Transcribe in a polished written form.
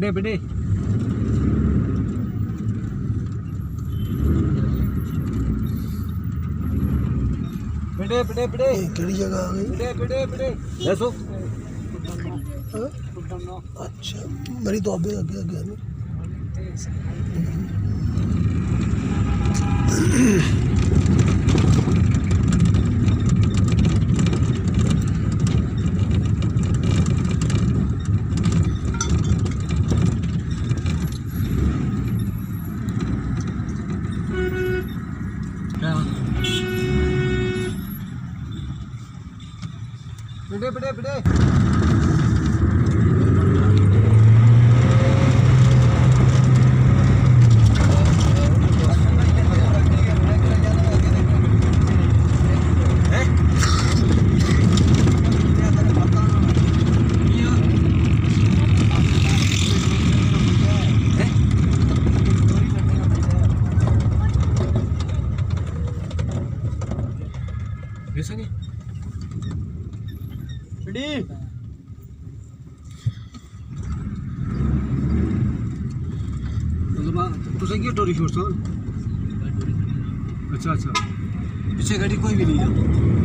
बिड़े बिड़े बिड़े बिड़े बिड़े ਕਿਹੜੀ ਜਗ੍ਹਾ ਆ ਗਈ? बिड़े बिड़े बिड़े दसो ਹਾਂ? ਅੱਛਾ ਮੇਰੀ ਤੋਂ ਅੱਗੇ ਅੱਗੇ ਅੱਗੇ ਨੂੰ बिड़े बिड़े बिड़े ऐसा नहीं बिड़ी तुझे क्या टोरी शोर अच्छा अच्छा पीछे गाड़ी कोई भी नहीं है